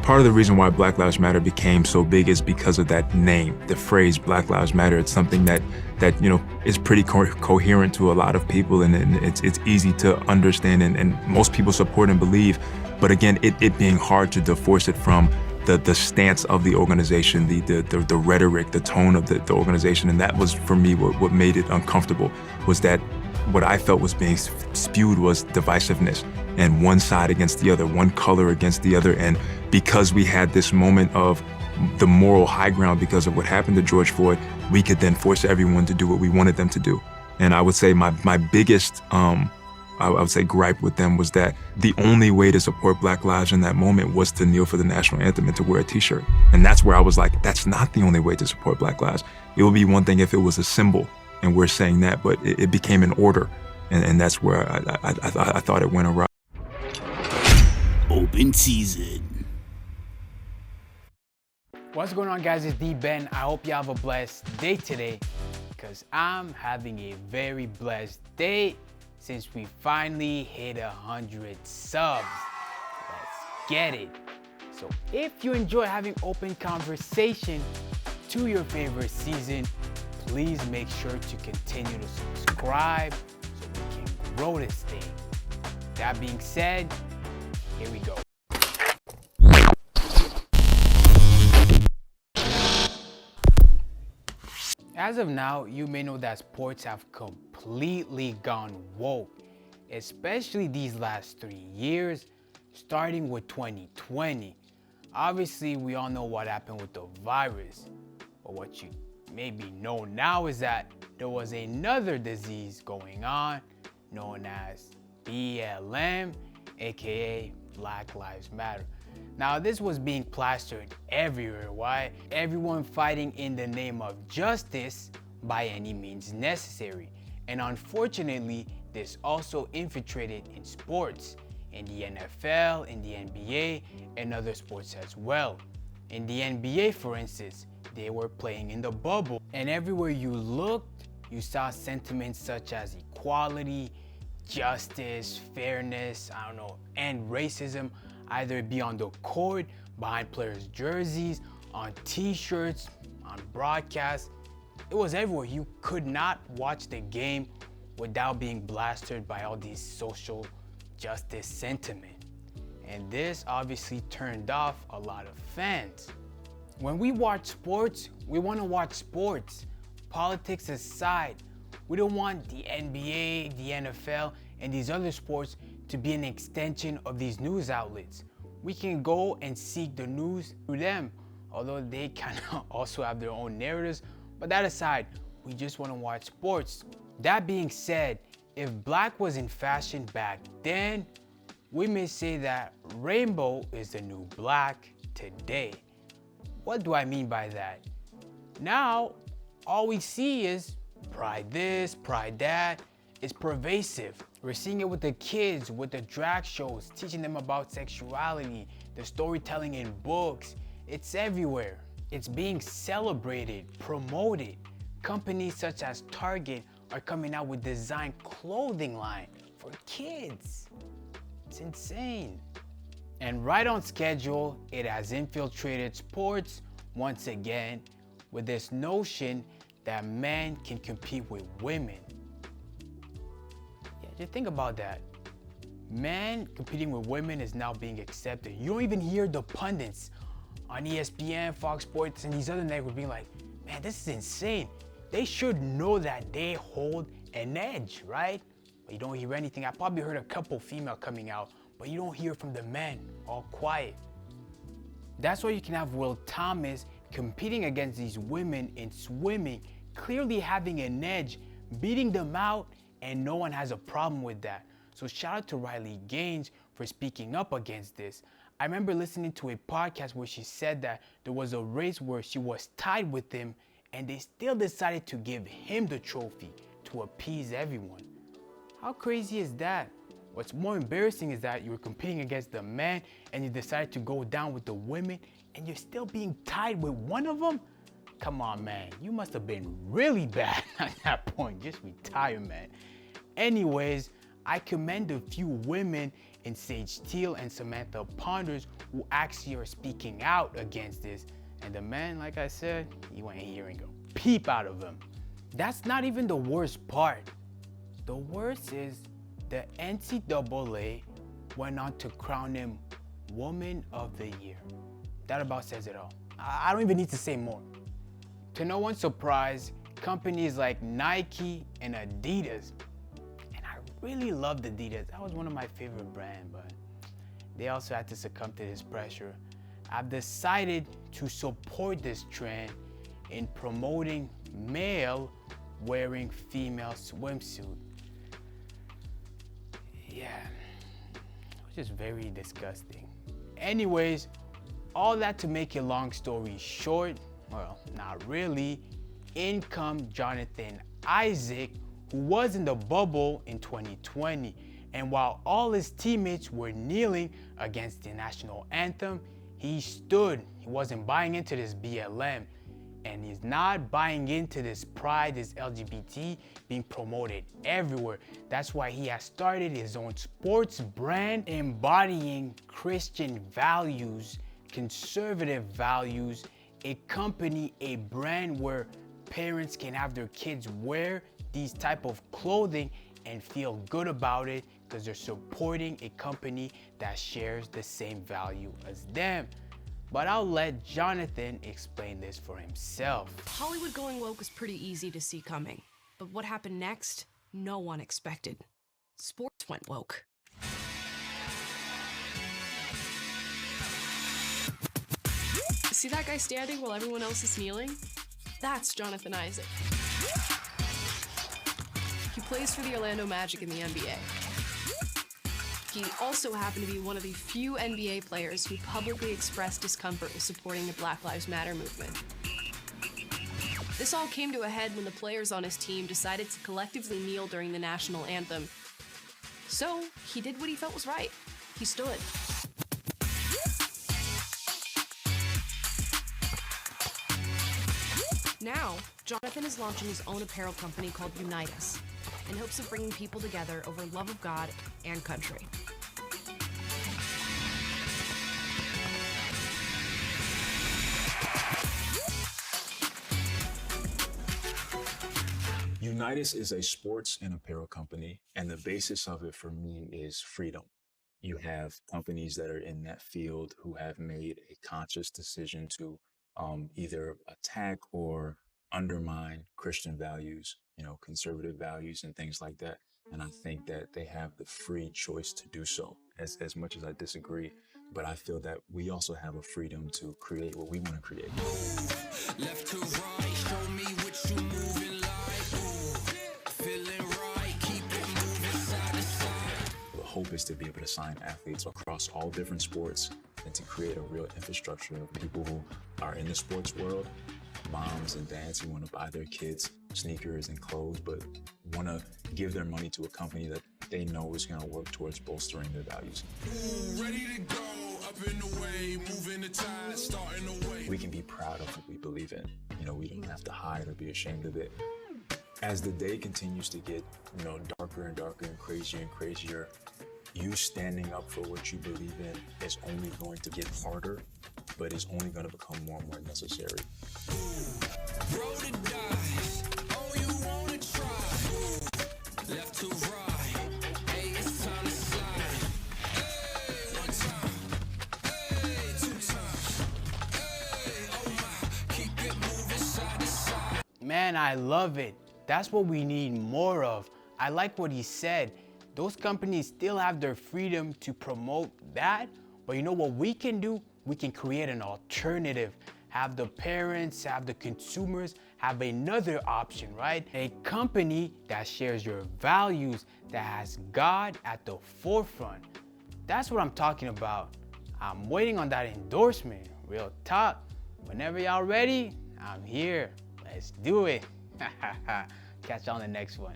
Part of the reason why Black Lives Matter became so big is because of that name, the phrase Black Lives Matter. It's something that is pretty coherent to a lot of people, and it's easy to understand, and most people support and believe. But again, it being hard to divorce it from the stance of the organization, the rhetoric, the tone of the organization. And that was, for me, what made it uncomfortable, was that what I felt was being spewed was divisiveness, and one side against the other, one color against the other. And because we had this moment of the moral high ground because of what happened to George Floyd, we could then force everyone to do what we wanted them to do. And I would say my biggest, I would say, gripe with them was that the only way to support Black lives in that moment was to kneel for the national anthem and to wear a t-shirt. And that's where I was like, that's not the only way to support Black lives. It would be one thing if it was a symbol and we're saying that, but it became an order. And that's where I thought it went awry. Open season. What's going on, guys? It's D-Ben. I hope you have a blessed day today, because I'm having a very blessed day since we finally hit 100 subs. Let's get it. So if you enjoy having open conversation to your favorite season, please make sure to continue to subscribe so we can grow this thing. That being said, here we go. As of now, you may know that sports have completely gone woke, especially these last 3 years, starting with 2020. Obviously, we all know what happened with the virus, but what you maybe know now is that there was another disease going on known as BLM, aka Black Lives Matter. Now, this was being plastered everywhere. Why? Everyone fighting in the name of justice by any means necessary. And unfortunately, this also infiltrated in sports, in the NFL, in the NBA, and other sports as well. In the NBA, for instance, they were playing in the bubble, and everywhere you looked, you saw sentiments such as equality, justice, fairness, and racism, either be on the court, behind players' jerseys, on t-shirts, on broadcasts. It was everywhere. You could not watch the game without being blasted by all these social justice sentiment. And this obviously turned off a lot of fans. When we watch sports, we want to watch sports. Politics aside, we don't want the NBA, the NFL, and these other sports to be an extension of these news outlets. We can go and seek the news through them, although they kind of also have their own narratives. But that aside, we just want to watch sports. That being said, if black was in fashion back then, we may say that rainbow is the new black today. What do I mean by that? Now, all we see is pride this, pride that. It's pervasive. We're seeing it with the kids, with the drag shows, teaching them about sexuality, the storytelling in books. It's everywhere. It's being celebrated, promoted. Companies such as Target are coming out with design clothing line for kids. It's insane. And right on schedule, it has infiltrated sports once again with this notion that men can compete with women. Yeah, just think about that. Men competing with women is now being accepted. You don't even hear the pundits on ESPN, Fox Sports, and these other networks being like, man, this is insane. They should know that they hold an edge, right? But you don't hear anything. I probably heard a couple female coming out, but you don't hear from the men, all quiet. That's why you can have Will Thomas competing against these women in swimming, clearly having an edge, beating them out, and no one has a problem with that. So shout out to Riley Gaines for speaking up against this. I remember listening to a podcast where she said that there was a race where she was tied with him and they still decided to give him the trophy to appease everyone. How crazy is that? What's more embarrassing is that you were competing against the men and you decided to go down with the women and you're still being tied with one of them? Come on, man. You must have been really bad at that point. Just retire, man. Anyways, I commend a few women in Sage Steele and Samantha Ponders, who actually are speaking out against this. And the man, like I said, you ain't hearing a peep out of him. That's not even the worst part. The worst is the NCAA went on to crown him Woman of the Year. That about says it all. I don't even need to say more. To no one's surprise, companies like Nike and Adidas, and I really loved Adidas, that was one of my favorite brands, but they also had to succumb to this pressure. I've decided to support this trend in promoting male wearing female swimsuit. Yeah, which is very disgusting. Anyways, all that to make a long story short, well, not really, in comes Jonathan Isaac, who was in the bubble in 2020. And while all his teammates were kneeling against the national anthem, he stood. He wasn't buying into this BLM. And he's not buying into this pride, this LGBT being promoted everywhere. That's why he has started his own sports brand embodying Christian values, conservative values, a company, a brand where parents can have their kids wear these type of clothing and feel good about it because they're supporting a company that shares the same value as them. But I'll let Jonathan explain this for himself. Hollywood going woke was pretty easy to see coming. But what happened next, no one expected. Sports went woke. See that guy standing while everyone else is kneeling? That's Jonathan Isaac. He plays for the Orlando Magic in the NBA. He also happened to be one of the few NBA players who publicly expressed discomfort with supporting the Black Lives Matter movement. This all came to a head when the players on his team decided to collectively kneel during the national anthem. So he did what he felt was right. He stood. Now, Jonathan is launching his own apparel company called Unite Us, in hopes of bringing people together over love of God and country. Unite Us is a sports and apparel company, and the basis of it for me is freedom. You have companies that are in that field who have made a conscious decision to either attack or undermine Christian values, conservative values and things like that. And I think that they have the free choice to do so, as much as I disagree. But I feel that we also have a freedom to create what we want to create. Left to right, show me what you moving like. Feeling right, keep it moving side to side. The hope is to be able to sign athletes across all different sports and to create a real infrastructure of people who are in the sports world, moms and dads who want to buy their kids sneakers and clothes, but want to give their money to a company that they know is going to work towards bolstering their values. Ooh, ready to go, up in the way, moving the tide, starting the way. We can be proud of what we believe in. We don't have to hide or be ashamed of it. As the day continues to get, darker and darker and crazier, you standing up for what you believe in is only going to get harder, but is only going to become more and more necessary. Roll the dice, oh, you wanna try. Left to right, hey, it's time to slide. Hey, one time, hey, two times, hey, oh my, keep it moving side to side. Man, I love it. That's what we need more of. I like what he said. Those companies still have their freedom to promote that, but you know what we can do? We can create an alternative. Have the parents, have the consumers, have another option, right? A company that shares your values, that has God at the forefront. That's what I'm talking about. I'm waiting on that endorsement, real talk. Whenever y'all ready, I'm here. Let's do it. Catch you on the next one.